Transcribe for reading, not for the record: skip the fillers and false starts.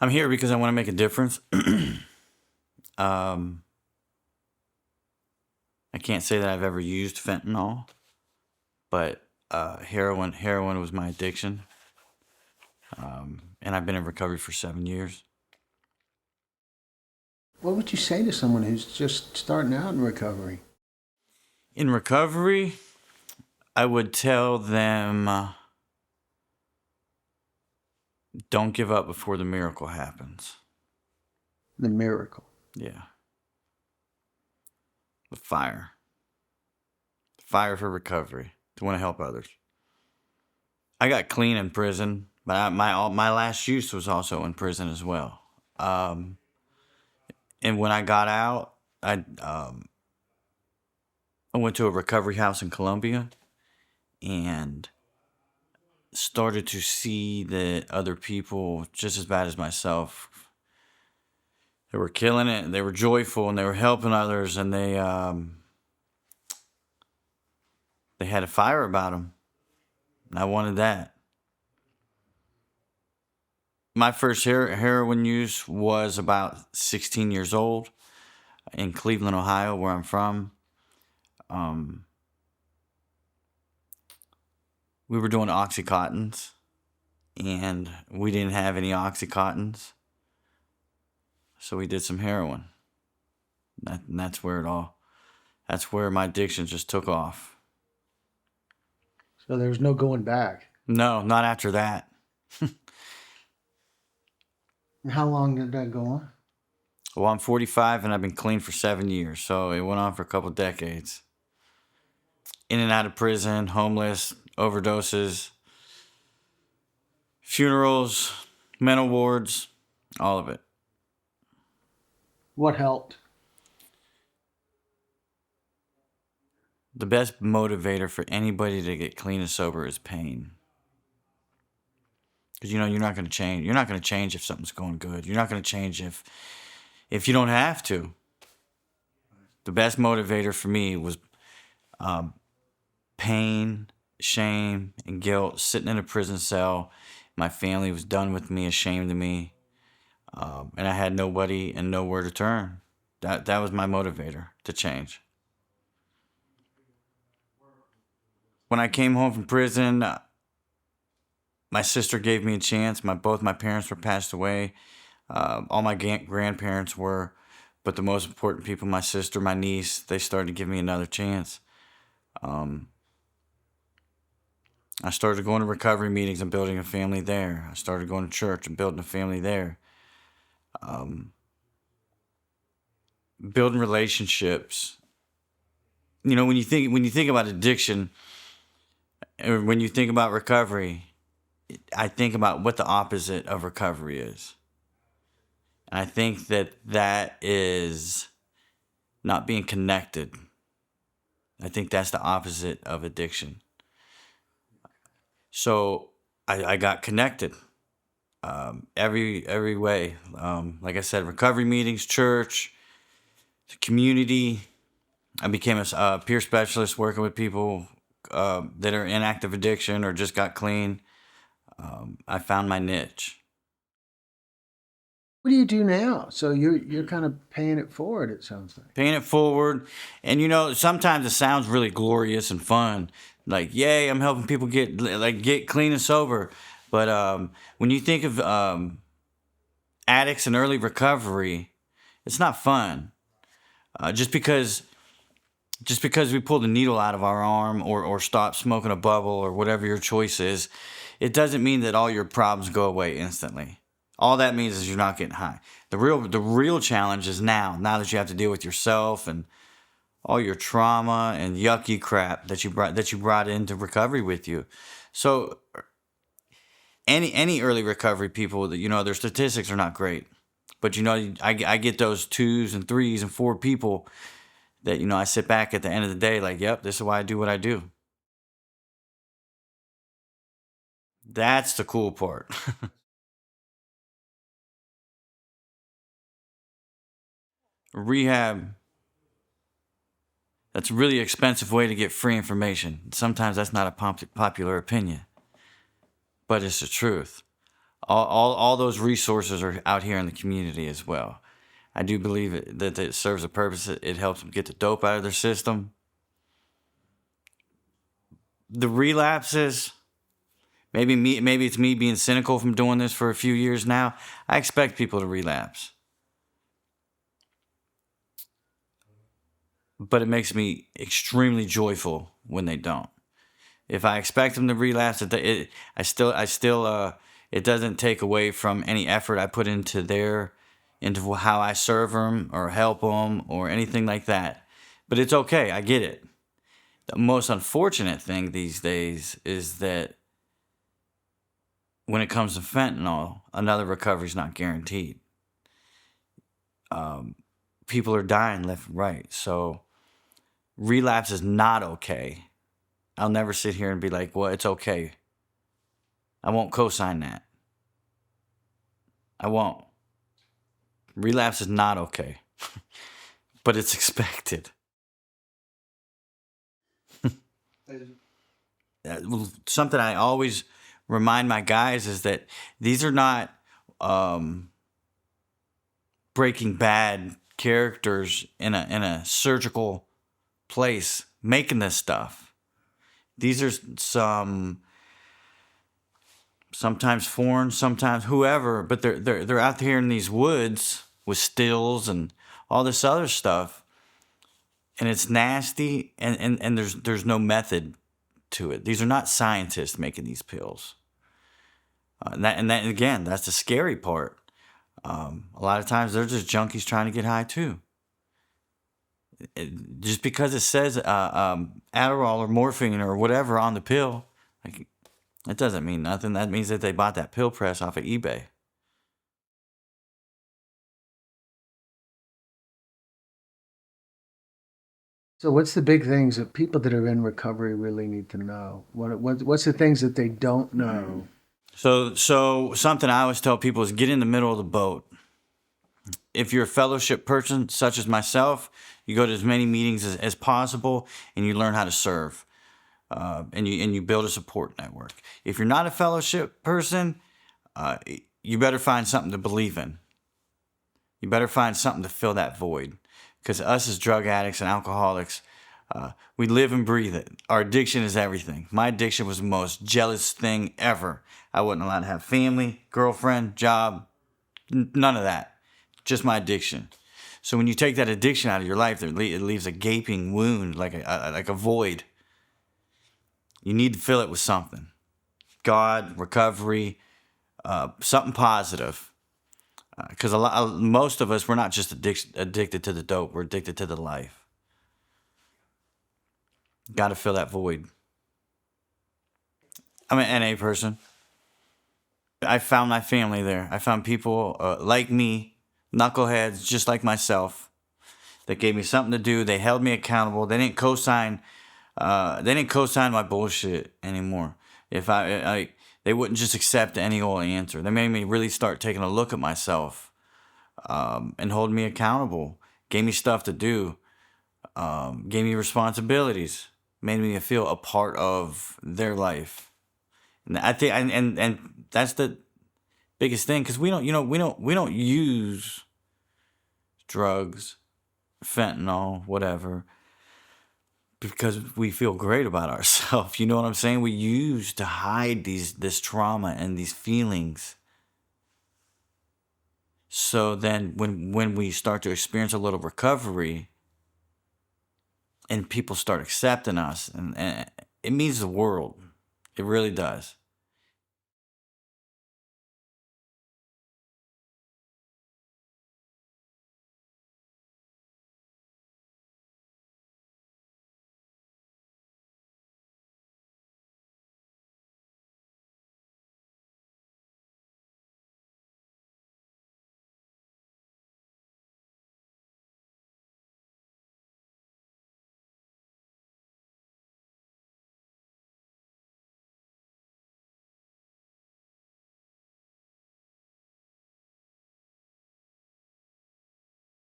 I'm here because I want to make a difference. um, I can't say that I've ever used fentanyl, but heroin was my addiction. And I've been in recovery for 7 years. What would you say to someone who's just starting out in recovery? In recovery, I would tell them, don't give up before the miracle happens. The miracle. Yeah. The fire. Fire for recovery. To want to help others. I got clean in prison, but my last use was also in prison as well. And when I got out, I went to a recovery house in Columbia and started to see that other people just as bad as myself, they were killing it, they were joyful, and they were helping others, and they had a fire about them. And I wanted that. My first heroin use was about 16 years old in Cleveland, Ohio, where I'm from. We were doing Oxycontins, and we didn't have any Oxycontins, so we did some heroin. And that's where my addiction just took off. So there's no going back. No, not after that. And how long did that go on? Well, I'm 45 and I've been clean for 7 years, so it went on for a couple decades. In and out of prison, homeless, overdoses, funerals, mental wards, all of it. What helped? The best motivator for anybody to get clean and sober is pain. Because you're not going to change. You're not going to change if something's going good. You're not going to change if you don't have to. The best motivator for me was pain, shame, and guilt. Sitting in a prison cell, my family was done with me, ashamed of me, and I had nobody and nowhere to turn. That was my motivator to change. When I came home from prison, my sister gave me a chance. Both my parents were passed away. All my grandparents were. But the most important people, my sister, my niece, they started to give me another chance. I started going to recovery meetings and building a family there. I started going to church and building a family there. Building relationships. When you think about addiction, or when you think about recovery, I think about what the opposite of recovery is. And I think that is not being connected. I think that's the opposite of addiction. So I got connected every way. Like I said, recovery meetings, church, community. I became a peer specialist working with people that are in active addiction or just got clean. I found my niche. What do you do now? So you're kind of paying it forward, it sounds like. Paying it forward. And sometimes it sounds really glorious and fun. Like, yay, I'm helping people get clean and sober. But when you think of addicts and early recovery, it's not fun. Just because we pull the needle out of our arm or stop smoking a bubble or whatever your choice is, it doesn't mean that all your problems go away instantly. All that means is you're not getting high. The real challenge is now that you have to deal with yourself and all your trauma and yucky crap that you brought into recovery with you. So any early recovery people that their statistics are not great, but I get those 2s and 3s and 4 people that I sit back at the end of the day like, yep, this is why I do what I do. That's the cool part. Rehab, that's a really expensive way to get free information. Sometimes that's not a popular opinion, but it's the truth. All those resources are out here in the community as well. I do believe that it serves a purpose. It helps them get the dope out of their system. The relapses, maybe it's me being cynical from doing this for a few years now. I expect people to relapse, but it makes me extremely joyful when they don't. If I expect them to relapse, it doesn't take away from any effort I put into how I serve them or help them or anything like that. But it's okay. I get it. The most unfortunate thing these days is that when it comes to fentanyl, another recovery is not guaranteed. People are dying left and right. So relapse is not okay. I'll never sit here and be like, well, it's okay. I won't co-sign that. I won't. Relapse is not okay. But it's expected. Something I always remind my guys is that these are not Breaking Bad characters in a surgical place making this stuff. These are sometimes foreign, sometimes whoever, but they're out here in these woods with stills and all this other stuff, and it's nasty, and there's no method to it. These are not scientists making these pills, and that again, that's the scary part. A lot of times they're just junkies trying to get high too. Just because it says Adderall or morphine or whatever on the pill, like, it doesn't mean nothing. That means that they bought that pill press off of eBay. So what's the big things that people that are in recovery really need to know? What's the things that they don't know? So something I always tell people is get in the middle of the boat. If you're a fellowship person, such as myself, you go to as many meetings as possible, and you learn how to serve, and you build a support network. If you're not a fellowship person, you better find something to believe in. You better find something to fill that void, because us as drug addicts and alcoholics, we live and breathe it. Our addiction is everything. My addiction was the most jealous thing ever. I wasn't allowed to have family, girlfriend, job, none of that. Just my addiction. So when you take that addiction out of your life, it leaves a gaping wound, like a void. You need to fill it with something. God, recovery, something positive. Because most of us, we're not just addicted to the dope. We're addicted to the life. Got to fill that void. I'm an NA person. I found my family there. I found people like me, knuckleheads just like myself, that gave me something to do. They held me accountable. They didn't co-sign. They didn't co-sign my bullshit anymore. If they wouldn't just accept any old answer. They made me really start taking a look at myself, and hold me accountable. Gave me stuff to do. Gave me responsibilities. Made me feel a part of their life. And I think, and that's the biggest thing, because we don't use drugs, fentanyl, whatever, because we feel great about ourselves. You know what I'm saying? We use to hide this trauma and these feelings. So then when we start to experience a little recovery and people start accepting us, and it means the world. It really does.